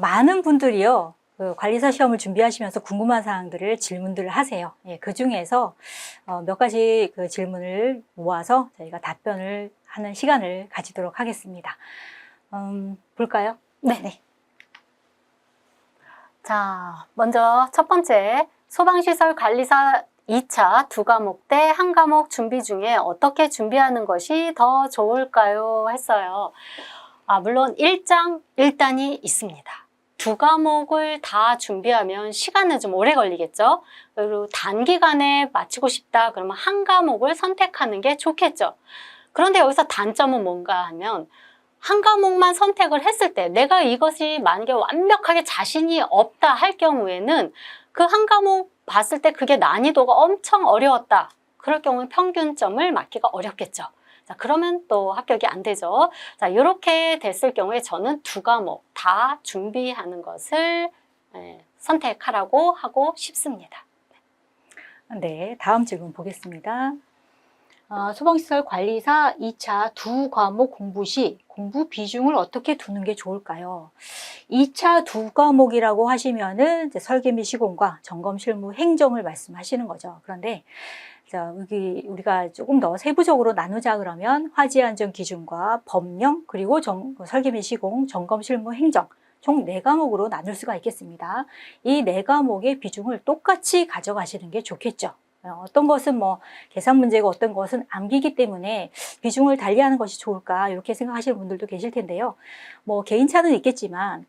많은 분들이요, 그 관리사 시험을 준비하시면서 궁금한 사항들을 질문들을 하세요. 예, 그 중에서 몇 가지 그 질문을 모아서 저희가 답변을 하는 시간을 가지도록 하겠습니다. 볼까요? 네. 자, 먼저 첫 번째, 소방시설 관리사 2차 두 과목 대 한 과목 준비 중에 어떻게 준비하는 것이 더 좋을까요? 했어요. 물론 1장 1단이 있습니다. 두 과목을 다 준비하면 시간은 좀 오래 걸리겠죠? 그리고 단기간에 마치고 싶다 그러면 한 과목을 선택하는 게 좋겠죠. 그런데 여기서 단점은 뭔가 하면 한 과목만 선택을 했을 때 내가 이것이 만약에 완벽하게 자신이 없다 할 경우에는 그 한 과목 봤을 때 그게 난이도가 엄청 어려웠다. 그럴 경우는 평균점을 맞기가 어렵겠죠. 자, 그러면 또 합격이 안 되죠. 자, 이렇게 됐을 경우에 저는 두 과목 다 준비하는 것을 선택하라고 하고 싶습니다. 네, 다음 질문 보겠습니다. 소방시설 관리사 2차 두 과목 공부 시 공부 비중을 어떻게 두는 게 좋을까요? 2차 두 과목이라고 하시면은 이제 설계 및 시공과 점검 실무 행정을 말씀하시는 거죠. 그런데 자, 여기 우리가 조금 더 세부적으로 나누자 그러면 화재 안전 기준과 법령 그리고 설계 및 시공, 점검 실무 행정 총 4과목으로 나눌 수가 있겠습니다. 이 4과목의 비중을 똑같이 가져가시는 게 좋겠죠. 어떤 것은 뭐 계산 문제고 어떤 것은 암기기 때문에 비중을 달리하는 것이 좋을까 이렇게 생각하시는 분들도 계실 텐데요. 뭐 개인차는 있겠지만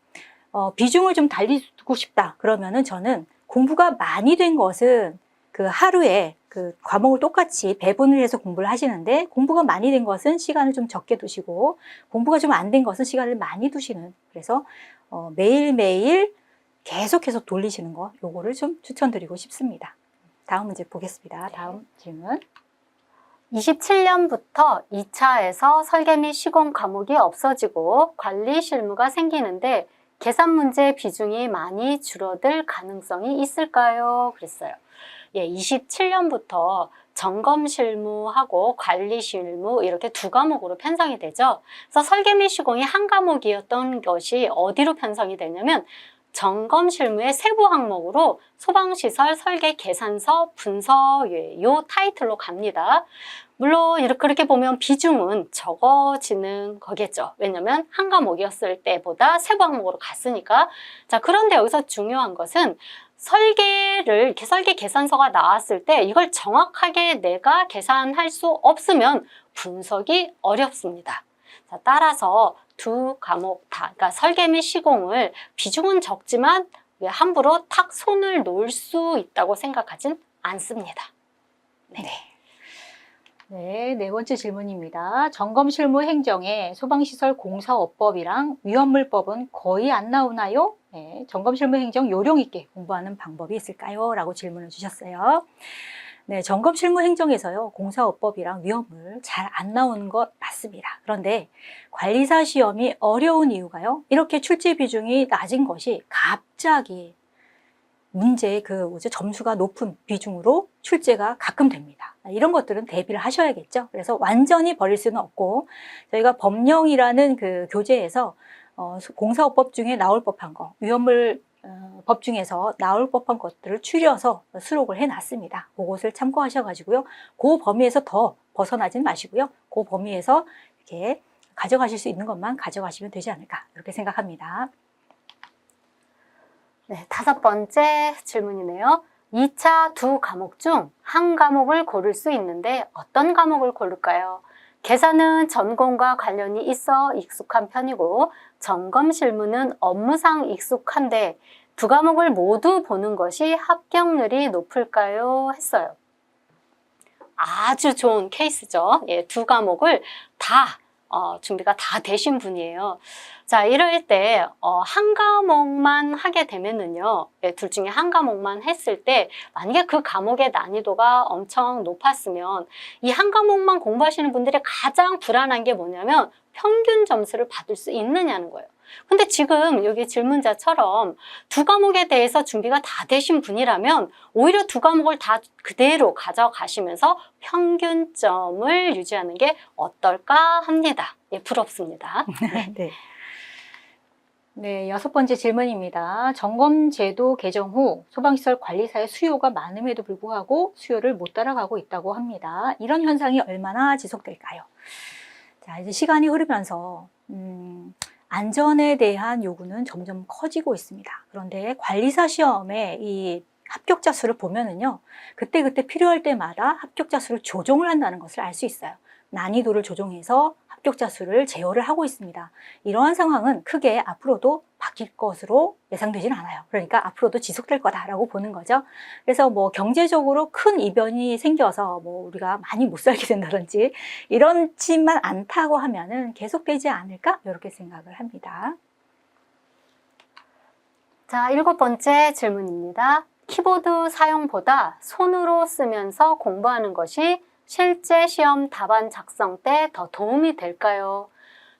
비중을 좀 달리고 싶다 그러면은 저는 공부가 많이 된 것은 그 하루에 그 과목을 똑같이 배분을 해서 공부를 하시는데 공부가 많이 된 것은 시간을 좀 적게 두시고 공부가 좀 안 된 것은 시간을 많이 두시는 그래서 매일매일 계속해서 돌리시는 거 요거를 좀 추천드리고 싶습니다. 다음 문제 보겠습니다. 다음 질문. 27년부터 2차에서 설계 및 시공 과목이 없어지고 관리 실무가 생기는데 계산 문제 비중이 많이 줄어들 가능성이 있을까요? 그랬어요. 예, 27년부터 점검 실무하고 관리 실무 이렇게 두 과목으로 편성이 되죠. 그래서 설계 및 시공이 한 과목이었던 것이 어디로 편성이 되냐면 점검 실무의 세부 항목으로 소방시설 설계 계산서 분서 요 타이틀로 갑니다. 물론 이렇게 그렇게 보면 비중은 적어지는 거겠죠. 왜냐면 한 과목이었을 때보다 세부 항목으로 갔으니까. 자, 그런데 여기서 중요한 것은 설계 계산서가 나왔을 때 이걸 정확하게 내가 계산할 수 없으면 분석이 어렵습니다. 자, 따라서 두 과목 다, 그러니까 설계 및 시공을 비중은 적지만 함부로 탁 손을 놓을 수 있다고 생각하진 않습니다. 네. 네, 네 번째 질문입니다. 점검 실무 행정에 소방시설 공사업법이랑 위험물법은 거의 안 나오나요? 네, 점검 실무 행정 요령 있게 공부하는 방법이 있을까요? 라고 질문을 주셨어요. 네, 점검 실무 행정에서요, 공사업법이랑 위험물 잘 안 나오는 것 맞습니다. 그런데 관리사 시험이 어려운 이유가요, 이렇게 출제 비중이 낮은 것이 갑자기 문제의 점수가 높은 비중으로 출제가 가끔 됩니다. 이런 것들은 대비를 하셔야겠죠. 그래서 완전히 버릴 수는 없고 저희가 법령이라는 그 교재에서 공사업법 중에 나올 법한 거, 위험물 법 중에서 나올 법한 것들을 추려서 수록을 해놨습니다. 그것을 참고하셔가지고요. 그 범위에서 더 벗어나진 마시고요. 그 범위에서 이렇게 가져가실 수 있는 것만 가져가시면 되지 않을까 이렇게 생각합니다. 네, 다섯 번째 질문이네요. 2차 두 과목 중 한 과목을 고를 수 있는데 어떤 과목을 고를까요? 계산은 전공과 관련이 있어 익숙한 편이고 점검 실무는 업무상 익숙한데 두 과목을 모두 보는 것이 합격률이 높을까요? 했어요. 아주 좋은 케이스죠. 예, 두 과목을 다 준비가 다 되신 분이에요. 자, 이럴 때 한 과목만 하게 되면은요, 둘 중에 한 과목만 했을 때 만약에 그 과목의 난이도가 엄청 높았으면 이 한 과목만 공부하시는 분들이 가장 불안한 게 뭐냐면 평균 점수를 받을 수 있느냐는 거예요. 근데 지금 여기 질문자처럼 두 과목에 대해서 준비가 다 되신 분이라면 오히려 두 과목을 다 그대로 가져가시면서 평균점을 유지하는 게 어떨까 합니다. 예, 부럽습니다. 네. 네, 6번째 질문입니다. 점검제도 개정 후 소방시설 관리사의 수요가 많음에도 불구하고 수요를 못 따라가고 있다고 합니다. 이런 현상이 얼마나 지속될까요? 자, 이제 시간이 흐르면서 안전에 대한 요구는 점점 커지고 있습니다. 그런데 관리사 시험에 이 합격자 수를 보면은요, 그때그때 필요할 때마다 합격자 수를 조정을 한다는 것을 알 수 있어요. 난이도를 조정해서 합격자 수를 제어를 하고 있습니다. 이러한 상황은 크게 앞으로도 바뀔 것으로 예상되지는 않아요. 그러니까 앞으로도 지속될 거다라고 보는 거죠. 그래서 뭐 경제적으로 큰 이변이 생겨서 뭐 우리가 많이 못 살게 된다든지 이렇지만 않다고 하면은 계속되지 않을까? 이렇게 생각을 합니다. 자, 7번째 질문입니다. 키보드 사용보다 손으로 쓰면서 공부하는 것이 실제 시험 답안 작성 때 더 도움이 될까요?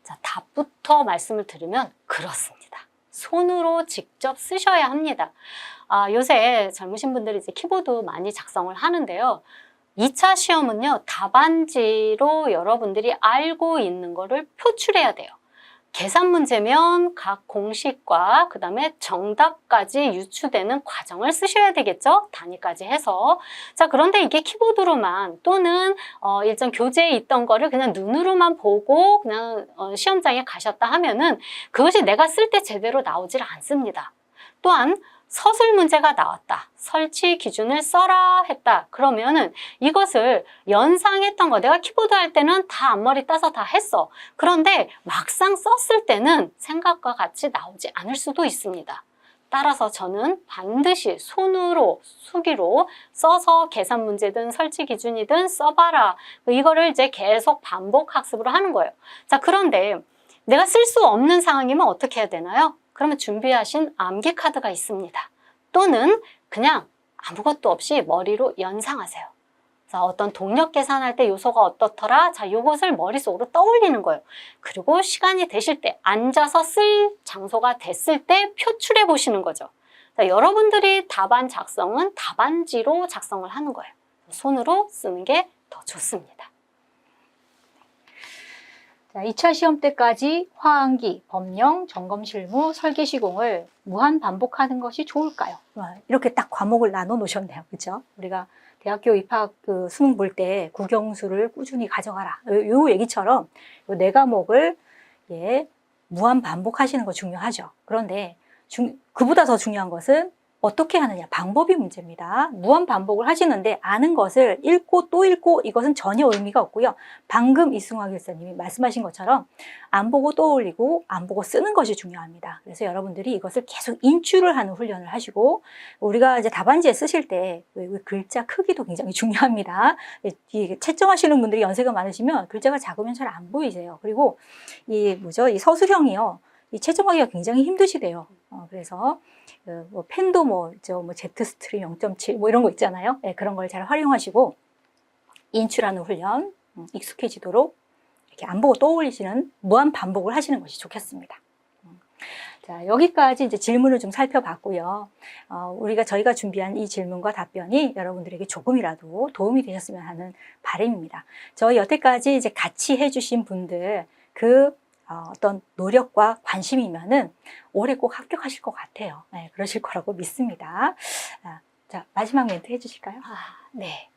자, 답부터 말씀을 드리면 그렇습니다. 손으로 직접 쓰셔야 합니다. 요새 젊으신 분들이 이제 키보드 많이 작성을 하는데요. 2차 시험은요, 답안지로 여러분들이 알고 있는 거를 표출해야 돼요. 계산 문제면 각 공식과 그 다음에 정답까지 유추되는 과정을 쓰셔야 되겠죠? 단위까지 해서. 자, 그런데 이게 키보드로만 또는 일정 교재에 있던 거를 그냥 눈으로만 보고 그냥 시험장에 가셨다 하면은 그것이 내가 쓸 때 제대로 나오질 않습니다. 또한 서술 문제가 나왔다. 설치 기준을 써라 했다. 그러면은 이것을 연상했던 거, 내가 키보드 할 때는 다 앞머리 따서 다 했어. 그런데 막상 썼을 때는 생각과 같이 나오지 않을 수도 있습니다. 따라서 저는 반드시 손으로, 수기로 써서 계산 문제든 설치 기준이든 써봐라. 이거를 이제 계속 반복 학습을 하는 거예요. 자, 그런데 내가 쓸 수 없는 상황이면 어떻게 해야 되나요? 그러면 준비하신 암기 카드가 있습니다. 또는 그냥 아무것도 없이 머리로 연상하세요. 자, 어떤 동력 계산할 때 요소가 어떻더라? 자, 요것을 머릿속으로 떠올리는 거예요. 그리고 시간이 되실 때, 앉아서 쓸 장소가 됐을 때 표출해 보시는 거죠. 자, 여러분들이 답안 작성은 답안지로 작성을 하는 거예요. 손으로 쓰는 게 더 좋습니다. 자, 2차 시험 때까지 화암기, 법령, 점검 실무, 설계 시공을 무한 반복하는 것이 좋을까요? 이렇게 딱 과목을 나눠 놓으셨네요. 그렇죠? 우리가 대학교 입학 수능 볼 때 국영수를 꾸준히 가져가라. 요 얘기처럼 요 4과목을 무한 반복하시는 거 중요하죠. 그런데 그보다 더 중요한 것은 어떻게 하느냐, 방법이 문제입니다. 무한 반복을 하시는데 아는 것을 읽고 또 읽고 이것은 전혀 의미가 없고요. 방금 이승화 교수님이 말씀하신 것처럼 안 보고 떠올리고 안 보고 쓰는 것이 중요합니다. 그래서 여러분들이 이것을 계속 인출을 하는 훈련을 하시고, 우리가 이제 답안지에 쓰실 때 글자 크기도 굉장히 중요합니다. 채점하시는 분들이 연세가 많으시면 글자가 작으면 잘 안 보이세요. 그리고 이 서술형이요, 이 채점하기가 굉장히 힘드시대요. 그래서 뭐 펜도 제트스트림 0.7 뭐 이런 거 있잖아요. 네, 그런 걸 잘 활용하시고 인출하는 훈련, 익숙해지도록 이렇게 안 보고 떠올리시는 무한 반복을 하시는 것이 좋겠습니다. 자, 여기까지 이제 질문을 좀 살펴봤고요. 저희가 준비한 이 질문과 답변이 여러분들에게 조금이라도 도움이 되셨으면 하는 바람입니다. 저희 여태까지 이제 같이 해주신 분들 어떤 노력과 관심이면은 올해 꼭 합격하실 것 같아요. 네, 그러실 거라고 믿습니다. 자, 마지막 멘트 해주실까요? 네.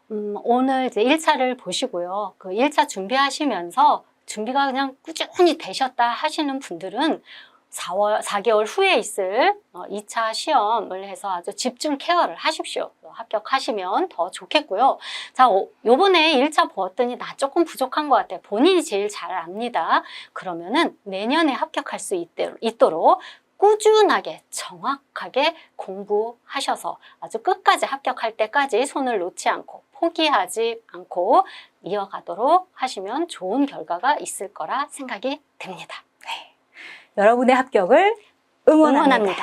오늘 이제 1차를 보시고요. 그 1차 준비하시면서 준비가 그냥 꾸준히 되셨다 하시는 분들은 4개월 후에 있을 2차 시험을 해서 아주 집중 케어를 하십시오. 합격하시면 더 좋겠고요. 자, 요번에 1차 보았더니 나 조금 부족한 것 같아요. 본인이 제일 잘 압니다. 그러면은 내년에 합격할 수 있도록 꾸준하게 정확하게 공부하셔서 아주 끝까지 합격할 때까지 손을 놓지 않고 포기하지 않고 이어가도록 하시면 좋은 결과가 있을 거라 생각이 됩니다. 여러분의 합격을 응원합니다.